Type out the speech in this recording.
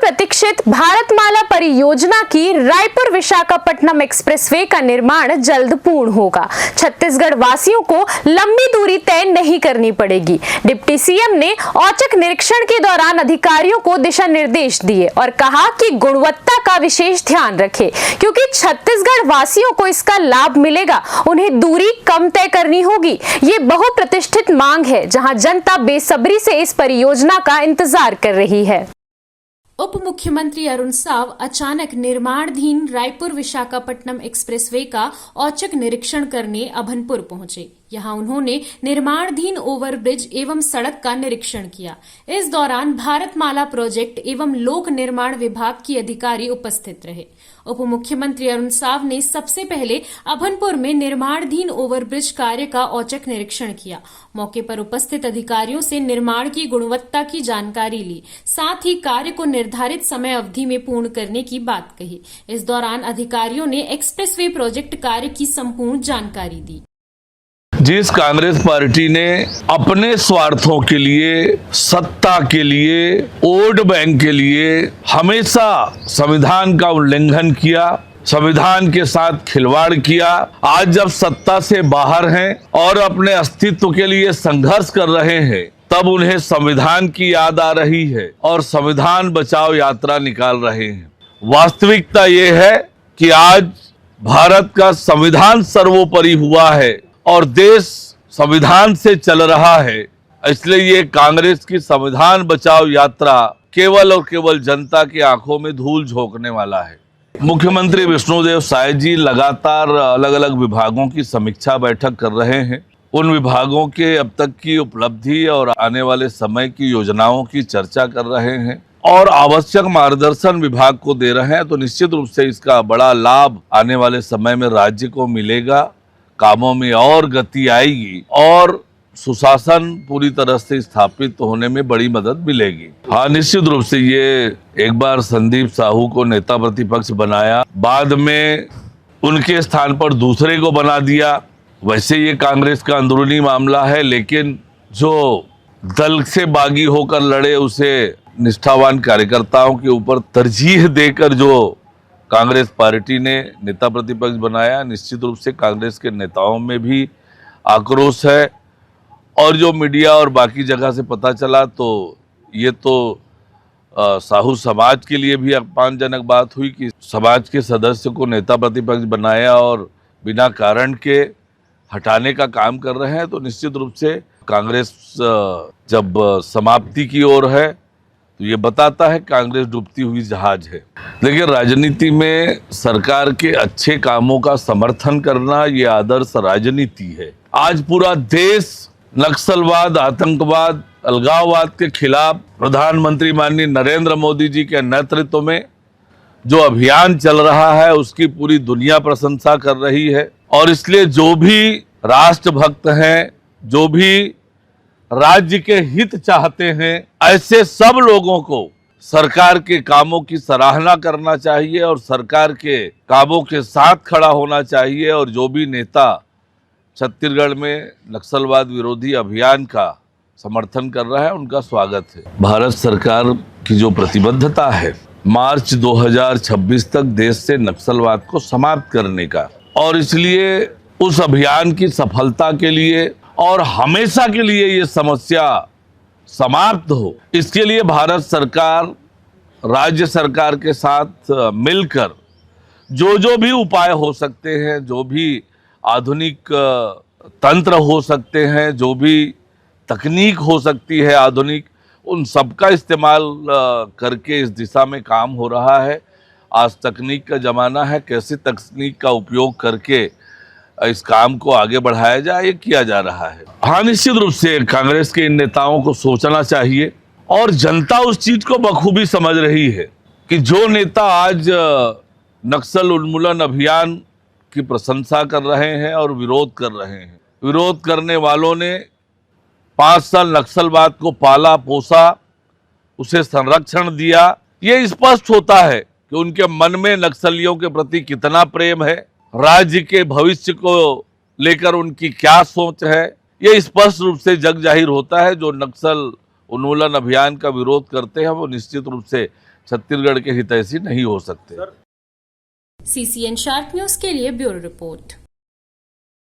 बहुप्रतीक्षित भारतमाला परियोजना की रायपुर विशाखापट्टनम एक्सप्रेसवे का निर्माण जल्द पूर्ण होगा। छत्तीसगढ़ वासियों को लंबी दूरी तय नहीं करनी पड़ेगी। डिप्टी सीएम ने औचक निरीक्षण के दौरान अधिकारियों को दिशा निर्देश दिए और कहा कि गुणवत्ता का विशेष ध्यान रखें, क्योंकि छत्तीसगढ़ वासियों को इसका लाभ मिलेगा। उन्हें दूरी कम तय करनी होगी। ये बहुप्रतिष्ठित मांग है, जहां जनता बेसब्री से इस परियोजना का इंतजार कर रही है। उप मुख्यमंत्री अरुण साव अचानक निर्माणाधीन रायपुर विशाखापट्टनम एक्सप्रेसवे का औचक निरीक्षण करने अभनपुर पहुंचे। यहां उन्होंने निर्माणाधीन ओवरब्रिज एवं सड़क का निरीक्षण किया। इस दौरान भारतमाला प्रोजेक्ट एवं लोक निर्माण विभाग की अधिकारी उपस्थित रहे। उप मुख्यमंत्री अरुण साव ने सबसे पहले अभनपुर में निर्माणाधीन ओवरब्रिज कार्य का औचक निरीक्षण किया। मौके पर उपस्थित अधिकारियों से निर्माण की गुणवत्ता की जानकारी ली, साथ ही कार्य को निर्धारित समय अवधि में पूर्ण करने की बात कही। इस दौरान अधिकारियों ने एक्सप्रेसवे प्रोजेक्ट कार्य की संपूर्ण जानकारी दी। जिस कांग्रेस पार्टी ने अपने स्वार्थों के लिए, सत्ता के लिए, वोट बैंक के लिए हमेशा संविधान का उल्लंघन किया, संविधान के साथ खिलवाड़ किया, आज जब सत्ता से बाहर हैं और अपने अस्तित्व के लिए संघर्ष कर रहे हैं, तब उन्हें संविधान की याद आ रही है और संविधान बचाओ यात्रा निकाल रहे हैं। वास्तविकता ये है कि आज भारत का संविधान सर्वोपरि हुआ है और देश संविधान से चल रहा है। इसलिए ये कांग्रेस की संविधान बचाओ यात्रा केवल और केवल जनता की आंखों में धूल झोंकने वाला है। मुख्यमंत्री विष्णुदेव साय जी लगातार अलग अलग विभागों की समीक्षा बैठक कर रहे हैं। उन विभागों के अब तक की उपलब्धि और आने वाले समय की योजनाओं की चर्चा कर रहे हैं और आवश्यक मार्गदर्शन विभाग को दे रहे हैं। तो निश्चित रूप से इसका बड़ा लाभ आने वाले समय में राज्य को मिलेगा। कामों में और गति आएगी और सुशासन पूरी तरह से स्थापित होने में बड़ी मदद मिलेगी। हाँ, निश्चित रूप से ये एक बार संदीप साहू को नेता प्रतिपक्ष बनाया, बाद में उनके स्थान पर दूसरे को बना दिया। वैसे ये कांग्रेस का अंदरूनी मामला है, लेकिन जो दल से बागी होकर लड़े उसे निष्ठावान कार्यकर्ताओं के ऊपर तरजीह देकर जो कांग्रेस पार्टी ने नेता प्रतिपक्ष बनाया, निश्चित रूप से कांग्रेस के नेताओं में भी आक्रोश है। और जो मीडिया और बाकी जगह से पता चला, तो ये तो साहू समाज के लिए भी अपमानजनक बात हुई कि समाज के सदस्य को नेता प्रतिपक्ष बनाया और बिना कारण के हटाने का काम कर रहे हैं। तो निश्चित रूप से कांग्रेस जब समाप्ति की ओर है तो ये बताता है कांग्रेस डूबती हुई जहाज है। लेकिन राजनीति में सरकार के अच्छे कामों का समर्थन करना ये आदर्श राजनीति है। आज पूरा देश नक्सलवाद, आतंकवाद, अलगाववाद के खिलाफ प्रधानमंत्री माननीय नरेंद्र मोदी जी के नेतृत्व में जो अभियान चल रहा है उसकी पूरी दुनिया प्रशंसा कर रही है। और इसलिए जो भी राष्ट्रभक्त हैं, जो भी राज्य के हित चाहते हैं, ऐसे सब लोगों को सरकार के कामों की सराहना करना चाहिए और सरकार के कामों के साथ खड़ा होना चाहिए। और जो भी नेता छत्तीसगढ़ में नक्सलवाद विरोधी अभियान का समर्थन कर रहा है, उनका स्वागत है। भारत सरकार की जो प्रतिबद्धता है मार्च 2026 तक देश से नक्सलवाद को समाप्त करने का, और इसलिए उस अभियान की सफलता के लिए और हमेशा के लिए ये समस्या समाप्त हो, इसके लिए भारत सरकार राज्य सरकार के साथ मिलकर जो भी उपाय हो सकते हैं, जो भी आधुनिक तंत्र हो सकते हैं, जो भी तकनीक हो सकती है आधुनिक, उन सबका इस्तेमाल करके इस दिशा में काम हो रहा है। आज तकनीक का ज़माना है, कैसे तकनीक का उपयोग करके इस काम को आगे बढ़ाया जाए, ये किया जा रहा है। हाँ, निश्चित रूप से कांग्रेस के इन नेताओं को सोचना चाहिए और जनता उस चीज को बखूबी समझ रही है कि जो नेता आज नक्सल उन्मूलन अभियान की प्रशंसा कर रहे हैं और विरोध कर रहे हैं, विरोध करने वालों ने 5 साल नक्सलवाद को पाला पोसा, उसे संरक्षण दिया, ये स्पष्ट होता है कि उनके मन में नक्सलियों के प्रति कितना प्रेम है, राज्य के भविष्य को लेकर उनकी क्या सोच है, ये स्पष्ट रूप से जग जाहिर होता है। जो नक्सल उन्मूलन अभियान का विरोध करते हैं वो निश्चित रूप से छत्तीसगढ़ के हितैषी नहीं हो सकते। CCN शार्प न्यूज के लिए ब्यूरो रिपोर्ट।